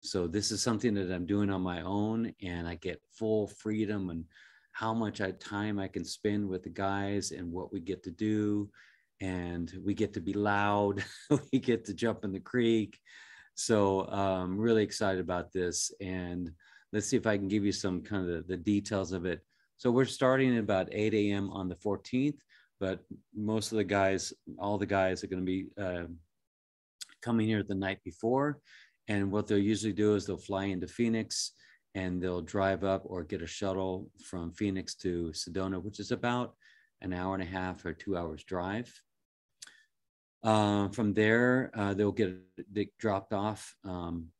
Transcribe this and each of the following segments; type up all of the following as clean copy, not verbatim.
So this is something that I'm doing on my own, and I get full freedom and how much time I can spend with the guys and what we get to do. And we get to be loud. We get to jump in the creek. So I'm really excited about this. And let's see if I can give you some kind of the details of it. So we're starting at about 8 a.m. on the 14th, but most of the guys, all the guys are going to be coming here the night before. And what they'll usually do is they'll fly into Phoenix and they'll drive up or get a shuttle from Phoenix to Sedona, which is about an hour and a half or 2 hours drive. From there, they'll get dropped off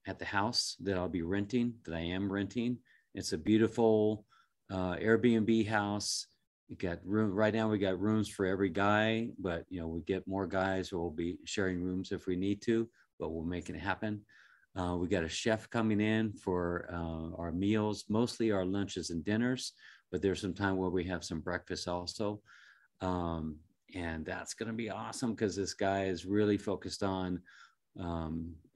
at the house that I'll be renting, that I am renting. It's a beautiful Airbnb house. We got room right now. We got rooms for every guy, but you know, we get more guys, or we'll be sharing rooms if we need to, but we'll make it happen. We got a chef coming in for our meals, mostly our lunches and dinners, but there's some time where we have some breakfast also. And that's going to be awesome because this guy is really focused on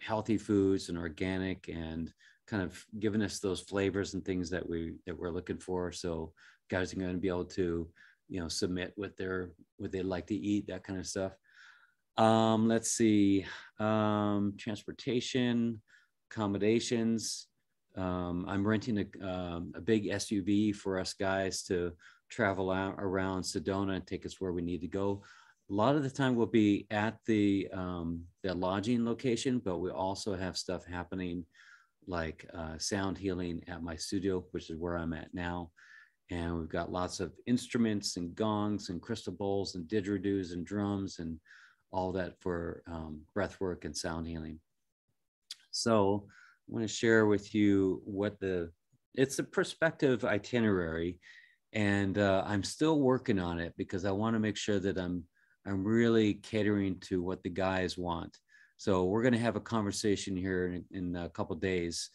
healthy foods and organic, and kind of giving us those flavors and things that we're looking for. So guys are going to be able to, you know, submit what they like to eat, that kind of stuff. Let's see, transportation, accommodations. I'm renting a big SUV for us guys to travel out around Sedona and take us where we need to go. A lot of the time we'll be at the lodging location, but we also have stuff happening like sound healing at my studio, which is where I'm at now. And we've got lots of instruments and gongs and crystal bowls and didgeridoos and drums and all that for breathwork and sound healing. So I want to share with you it's a perspective itinerary, and I'm still working on it because I want to make sure that I'm really catering to what the guys want. So we're going to have a conversation here in a couple of days,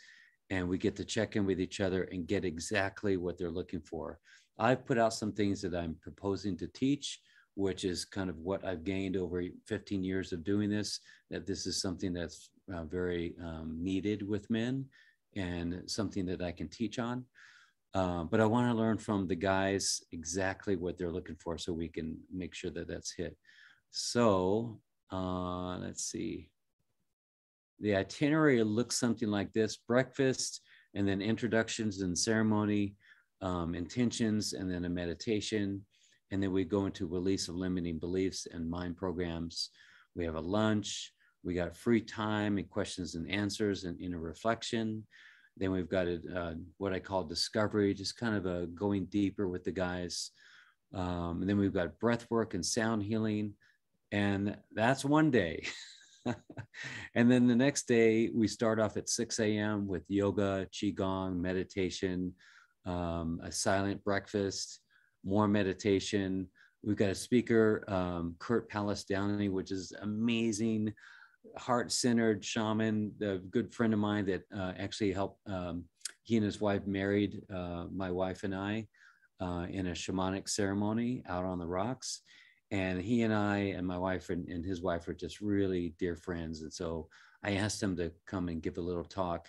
and we get to check in with each other and get exactly what they're looking for. I've put out some things that I'm proposing to teach, which is kind of what I've gained over 15 years of doing this, that this is something that's very needed with men and something that I can teach on. But I want to learn from the guys exactly what they're looking for so we can make sure that that's hit. So let's see. The itinerary looks something like this: breakfast, and then introductions and ceremony, intentions, and then a meditation. And then we go into release of limiting beliefs and mind programs. We have a lunch. We got free time and questions and answers and inner reflection. Then we've got what I call discovery, just kind of going deeper with the guys. And then we've got breath work and sound healing. And that's one day. And then the next day, we start off at 6 a.m. with yoga, qigong, meditation, a silent breakfast, more meditation. We've got a speaker, Kurt Palace Downey, which is amazing, heart-centered shaman, a good friend of mine that actually helped, he and his wife married my wife and I in a shamanic ceremony out on the rocks. And he and I and my wife and his wife are just really dear friends. And so I asked him to come and give a little talk,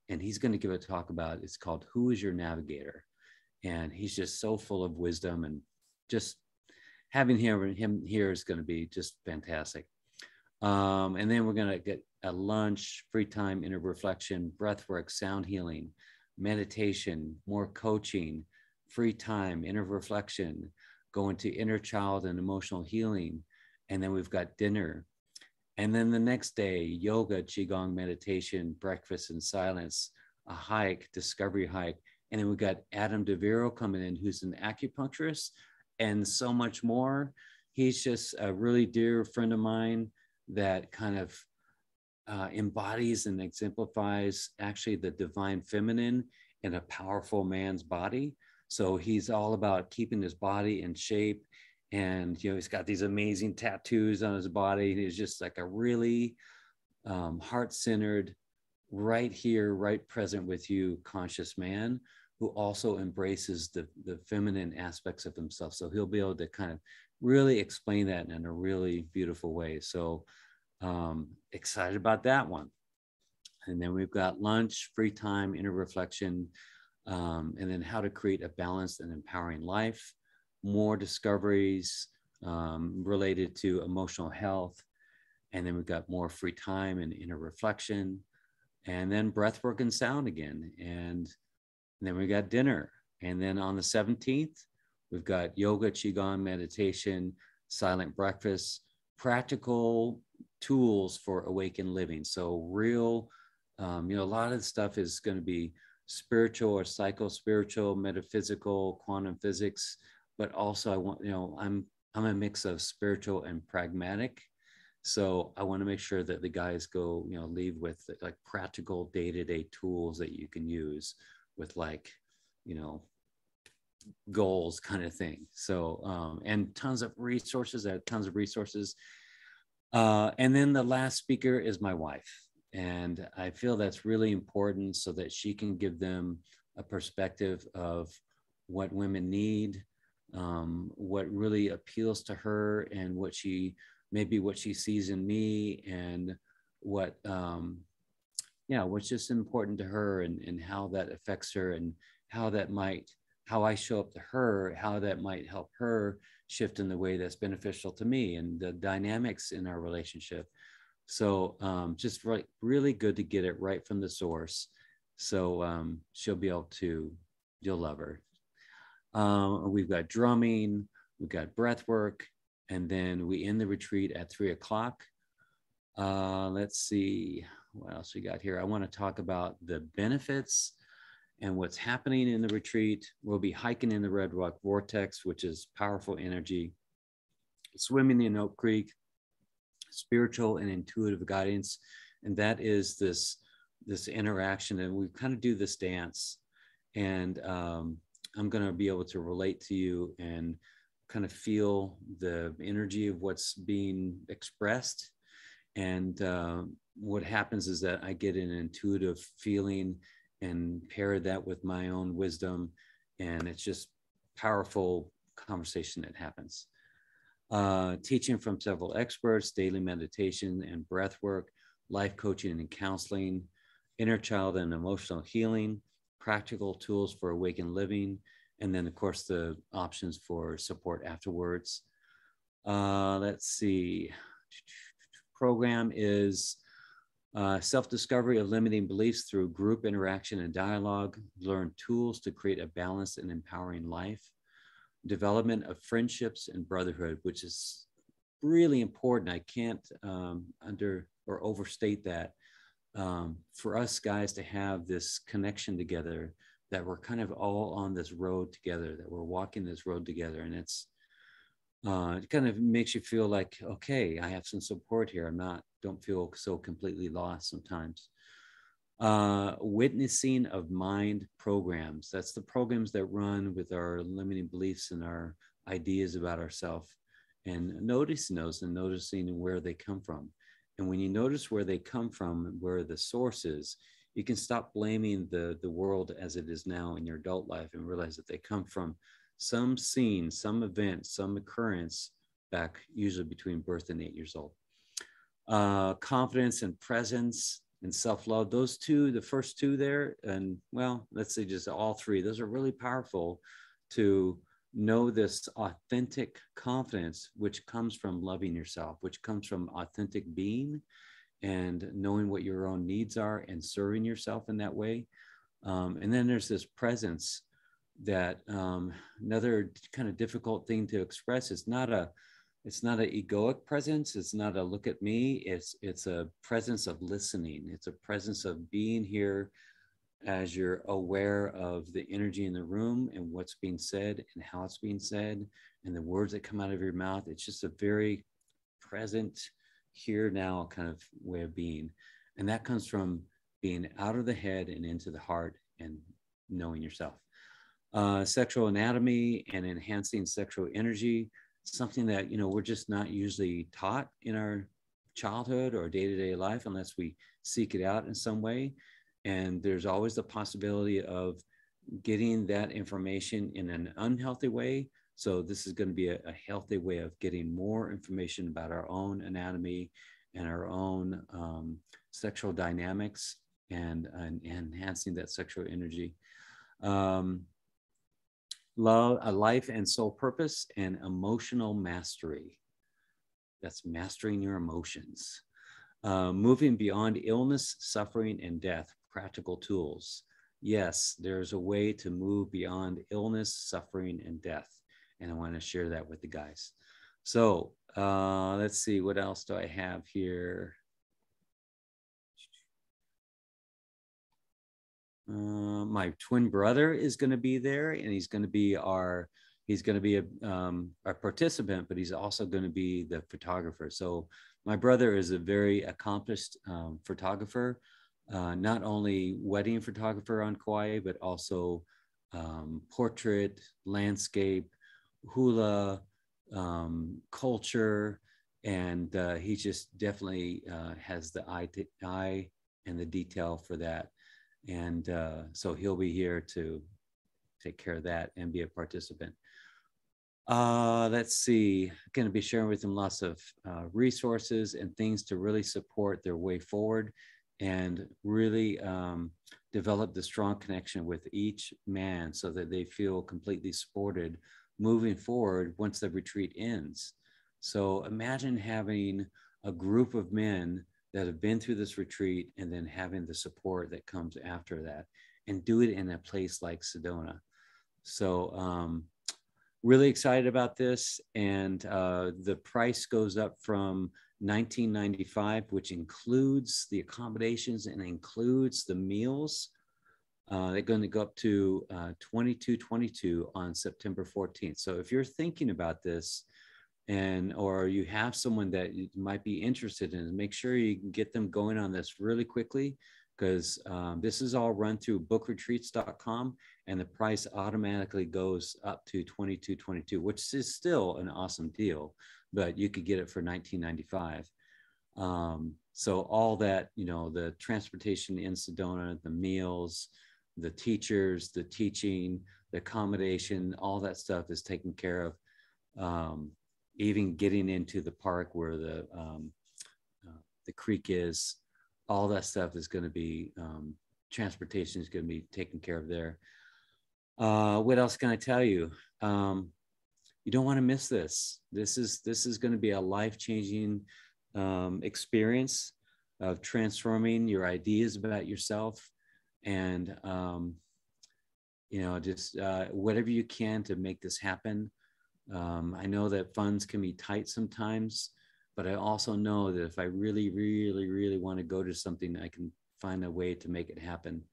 and he's going to give a talk about, it's called Who is Your Navigator? And he's just so full of wisdom, and just having him here is going to be just fantastic. And then we're going to get a lunch, free time, inner reflection, breath work, sound healing, meditation, more coaching, free time, inner reflection, go into inner child and emotional healing. And then we've got dinner. And then the next day, yoga, qigong, meditation, breakfast and silence, a hike, discovery hike. And then we've got Adam DeVero coming in, who's an acupuncturist, and so much more. He's just a really dear friend of mine that kind of embodies and exemplifies actually the divine feminine in a powerful man's body. So he's all about keeping his body in shape. And, you know, he's got these amazing tattoos on his body. And he's just like a really heart-centered, right here, right present with you, conscious man who also embraces the feminine aspects of himself. So he'll be able to kind of really explain that in a really beautiful way. So excited about that one. And then we've got lunch, free time, inner reflection, and then how to create a balanced and empowering life, more discoveries related to emotional health. And then we've got more free time and inner reflection, and then breath work and sound again. And then we got dinner. And then on the 17th, we've got yoga, qigong, meditation, silent breakfast, practical tools for awakened living. So real, a lot of the stuff is going to be spiritual or psycho-spiritual, metaphysical, quantum physics, but also I want, I'm a mix of spiritual and pragmatic. So I want to make sure that the guys go, leave with like practical day-to-day tools that you can use with like, goals kind of thing. So, and tons of resources, and then the last speaker is my wife. And I feel that's really important so that she can give them a perspective of what women need, what really appeals to her, and what she sees in me, and what's just important to her, and how that affects her, and how I show up to her, how that might help her shift in the way that's beneficial to me, and the dynamics in our relationship. So just really good to get it right from the source. So she'll be able to, you'll love her. We've got drumming, we've got breath work, and then we end the retreat at 3:00. Let's see what else we got here. I want to talk about the benefits and what's happening in the retreat. We'll be hiking in the Red Rock Vortex, which is powerful energy, swimming in Oak Creek, spiritual and intuitive guidance. And that is this interaction. And we kind of do this dance. And I'm going to be able to relate to you and kind of feel the energy of what's being expressed. And what happens is that I get an intuitive feeling and pair that with my own wisdom. And it's just powerful conversation that happens. Teaching from several experts, daily meditation and breath work, life coaching and counseling, inner child and emotional healing, practical tools for awakened living, and then of course the options for support afterwards. Let's see. Program is self-discovery of limiting beliefs through group interaction and dialogue, learn tools to create a balanced and empowering life, development of friendships and brotherhood, which is really important. I can't overstate that. For us guys to have this connection together, that we're kind of all on this road together, that we're walking this road together. And it kind of makes you feel like, okay, I have some support here. Don't feel so completely lost sometimes. Witnessing of mind programs. That's the programs that run with our limiting beliefs and our ideas about ourselves, and noticing those and noticing where they come from. And when you notice where they come from, where the source is, you can stop blaming the world as it is now in your adult life and realize that they come from some scene, some event, some occurrence back usually between birth and 8 years old. Confidence and presence and self-love, those two, the first two there, and well, let's say just all three, those are really powerful to know this authentic confidence, which comes from loving yourself, which comes from authentic being and knowing what your own needs are and serving yourself in that way. And then there's this presence that another kind of difficult thing to express. It's not an egoic presence. It's not a look at me. It's a presence of listening. It's a presence of being here as you're aware of the energy in the room and what's being said and how it's being said and the words that come out of your mouth. It's just a very present here now kind of way of being. And that comes from being out of the head and into the heart and knowing yourself. Sexual anatomy and enhancing sexual energy, something that, we're just not usually taught in our childhood or day-to-day life unless we seek it out in some way. And there's always the possibility of getting that information in an unhealthy way. So this is going to be a healthy way of getting more information about our own anatomy and our own sexual dynamics and enhancing that sexual energy. Um, love, a life and soul purpose, and emotional mastery. That's mastering your emotions. Moving beyond illness, suffering, and death, practical tools. Yes, there's a way to move beyond illness, suffering, and death. And I want to share that with the guys. So let's see, what else do I have here? My twin brother is going to be there, and he's going to be our participant, but he's also going to be the photographer. So my brother is a very accomplished photographer, not only wedding photographer on Kauai, but also portrait, landscape, hula, culture, and he just definitely has the eye and the detail for that. And so he'll be here to take care of that and be a participant. Let's see, going to be sharing with them lots of resources and things to really support their way forward and really develop the strong connection with each man so that they feel completely supported moving forward once the retreat ends. So imagine having a group of men that have been through this retreat and then having the support that comes after that, and do it in a place like Sedona. So really excited about this. And the price goes up from $19.95, which includes the accommodations and includes the meals. They're going to go up to $22.22 on September 14th. So if you're thinking about this, or you have someone that you might be interested in, make sure you can get them going on this really quickly, because this is all run through bookretreats.com, and the price automatically goes up to $22.22, which is still an awesome deal, but you could get it for $19.95. So all that, the transportation in Sedona, the meals, the teachers, the teaching, the accommodation, all that stuff is taken care of. Even getting into the park where the creek is, all that stuff is going to be, transportation is going to be taken care of there. What else can I tell you? You don't want to miss this. This is going to be a life-changing experience of transforming your ideas about yourself, and just whatever you can to make this happen. I know that funds can be tight sometimes, but I also know that if I really, really, really want to go to something, I can find a way to make it happen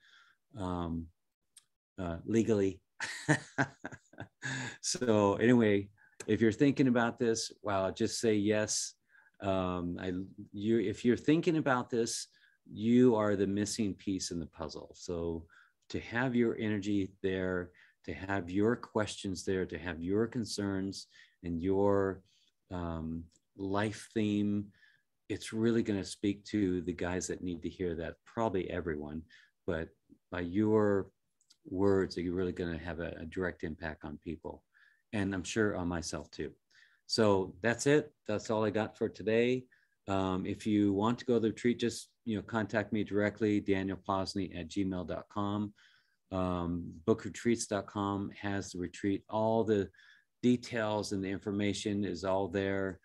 legally. So anyway, if you're thinking about this, wow, just say yes. If you're thinking about this, you are the missing piece in the puzzle. So to have your energy there, to have your questions there, to have your concerns and your life theme, it's really going to speak to the guys that need to hear that, probably everyone, but by your words, are you really going to have a direct impact on people? And I'm sure on myself too. So that's it. That's all I got for today. If you want to go to the retreat, just contact me directly, danielposney@gmail.com. Bookretreats.com has the retreat. All the details and the information is all there.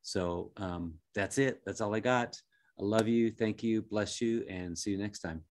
So that's it. That's all I got. I love you. Thank you. Bless you. And see you next time.